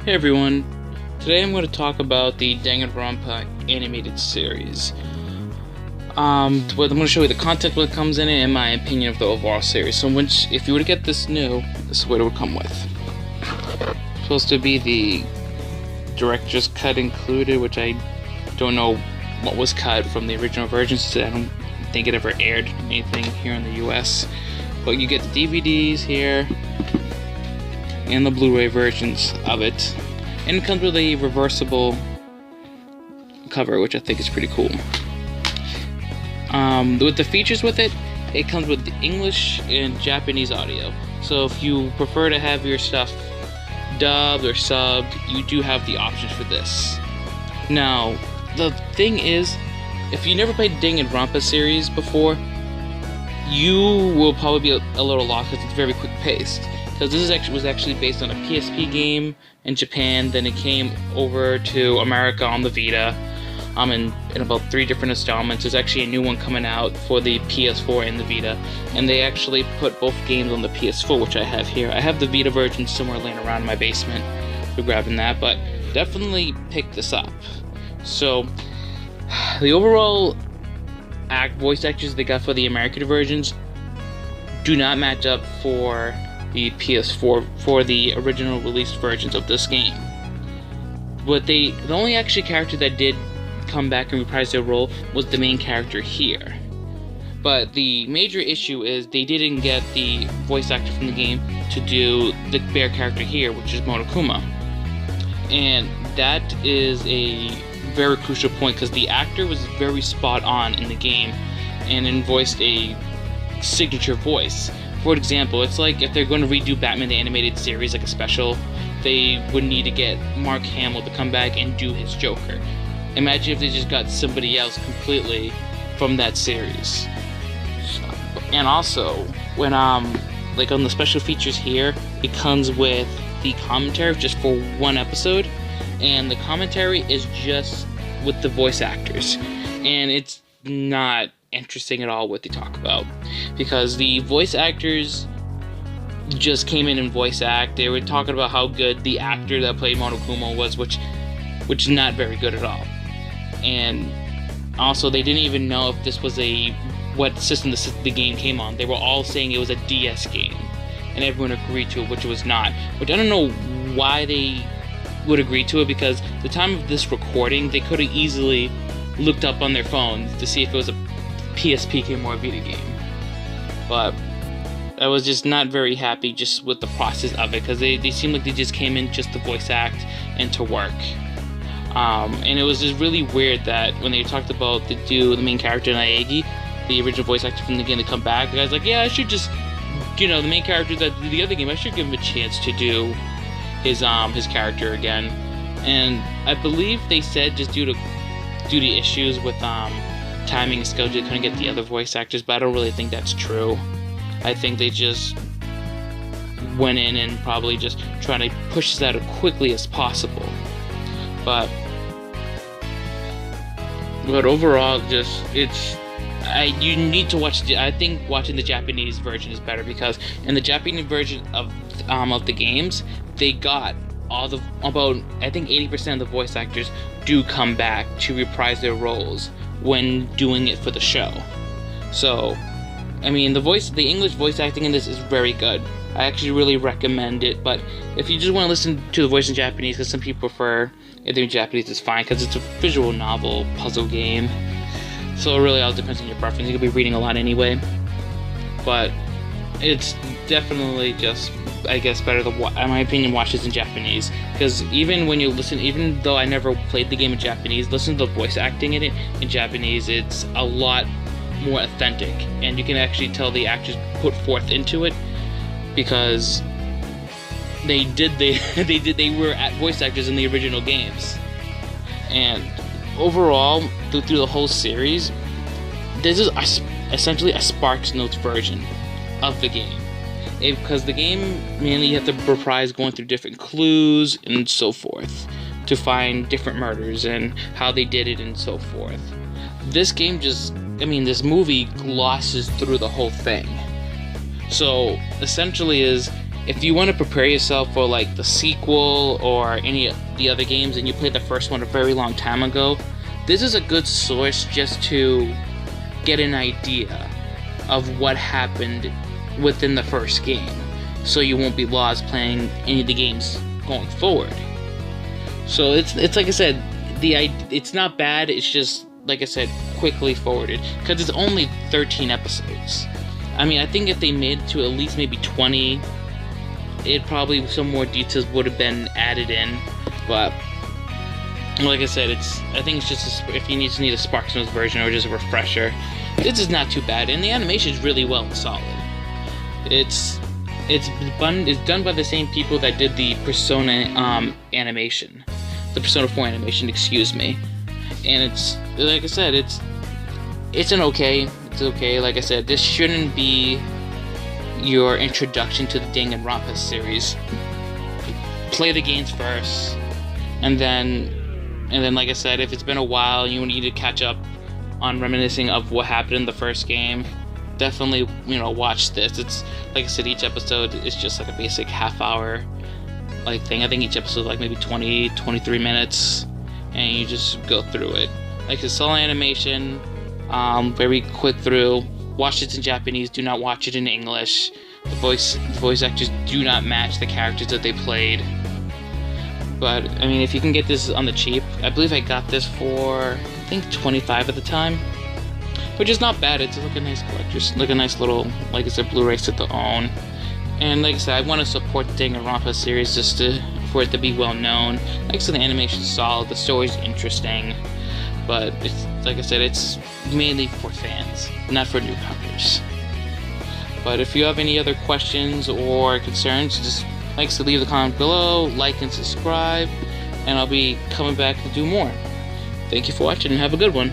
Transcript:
Hey everyone, today I'm going to talk about the Danganronpa animated series. I'm going to show you the content what comes in it and my opinion of the overall series. So if you were to get this new, this is what it would come with. It's supposed to be the director's cut included, which I don't know what was cut from the original version, so I don't think it ever aired anything here in the US. But you get the DVDs here, and the Blu-ray versions of it, and it comes with a reversible cover, which I think is pretty cool. With the features with it, it comes with the English and Japanese audio. So if you prefer to have your stuff dubbed or subbed, you do have the options for this. Now, the thing is, if you never played the Danganronpa series before, you will probably be a little lost because it's very quick paced. Because this was actually based on a PSP game in Japan, then it came over to America on the Vita, in about 3 different installments. There's actually a new one coming out for the PS4 and the Vita, and they actually put both games on the PS4, which I have here. I have the Vita version somewhere laying around in my basement for grabbing that, but definitely pick this up. So, the overall voice actors they got for the American versions do not match up for the PS4 for the original released versions of this game. But the only actually character that did come back and reprise their role was the main character here. But the major issue is they didn't get the voice actor from the game to do the bear character here, which is Monokuma. And that is a very crucial point because the actor was very spot on in the game and voiced a signature voice. For example, it's like if they're going to redo Batman the Animated Series, like a special, they would need to get Mark Hamill to come back and do his Joker. Imagine if they just got somebody else completely from that series. And also, when like on the special features here, it comes with the commentary just for one episode, and the commentary is just with the voice actors, and it's not interesting at all what they talk about, because the voice actors just came in and voice act. They were talking about how good the actor that played Monokuma was, which is not very good at all. And also, they didn't even know if this was what system the game came on. They were all saying it was a DS game, and everyone agreed to it, which it was not. Which I don't know why they would agree to it, because the time of this recording, they could have easily looked up on their phones to see if it was a PSP game or a Vita game. But I was just not very happy just with the process of it, because they seemed like they just came in just to voice act and to work. And it was just really weird that when they talked about the main character Naegi, the original voice actor from the game, to come back, the guy's like, yeah, I should just, the main character that did the other game, I should give him a chance to do his character again. And I believe they said just due to issues with timing and schedule, they couldn't get the other voice actors, but I don't really think that's true. I think they just went in and probably just trying to push this out as quickly as possible. But overall, you need to watch. I think watching the Japanese version is better, because in the Japanese version of the games, they got about I think 80% of the voice actors do come back to reprise their roles when doing it for the show. So, I mean, the English voice acting in this is very good. I actually really recommend it. But if you just want to listen to the voice in Japanese, because some people prefer it in Japanese, is fine, because it's a visual novel puzzle game. So it really all depends on your preference. You could be reading a lot anyway. But it's definitely just, I guess, better to, in my opinion, watch this in Japanese. Because even when you listen, even though I never played the game in Japanese, listen to the voice acting in it in Japanese, it's a lot more authentic. And you can actually tell the actors put forth into it, because they were voice actors in the original games. And overall, through the whole series, this is essentially a Sparks Notes version of the game. Because the game, mainly you have to reprise going through different clues and so forth to find different murders and how they did it and so forth. This game this movie glosses through the whole thing. So essentially if you want to prepare yourself for like the sequel or any of the other games and you played the first one a very long time ago, this is a good source just to get an idea of what happened within the first game, so you won't be lost playing any of the games going forward. So it's like I said, it's not bad, it's just, like I said, quickly forwarded, because it's only 13 episodes. I mean, I think if they made it to at least maybe 20, it probably, some more details would have been added in, but like I said, I think it's just if you need a Sparks Notes version or just a refresher, this is not too bad, and the animation is really well and solid. It's done by the same people that did the Persona animation, the Persona 4 animation, excuse me, and it's, like I said, it's okay. Like I said, this shouldn't be your introduction to the Danganronpa series. Play the games first, and then like I said, if it's been a while and you need to catch up on reminiscing of what happened in the first game, definitely, watch this. It's, like I said, each episode is just like a basic half-hour like thing. I think each episode is like maybe 23 minutes, and you just go through it. Like, it's all animation, very quick through. Watch it in Japanese, do not watch it in English. The voice actors do not match the characters that they played. But, I mean, if you can get this on the cheap, I believe I got this for, I think, $25 at the time, which is not bad. It's like a nice collector's, like a nice little, like I said, Blu-ray set to own. And like I said, I want to support the Danganronpa series just for it to be well known. Like I said, the animation's solid, the story's interesting, but it's, like I said, it's mainly for fans, not for newcomers. But if you have any other questions or concerns, just like I said, leave a comment below, like and subscribe, and I'll be coming back to do more. Thank you for watching and have a good one.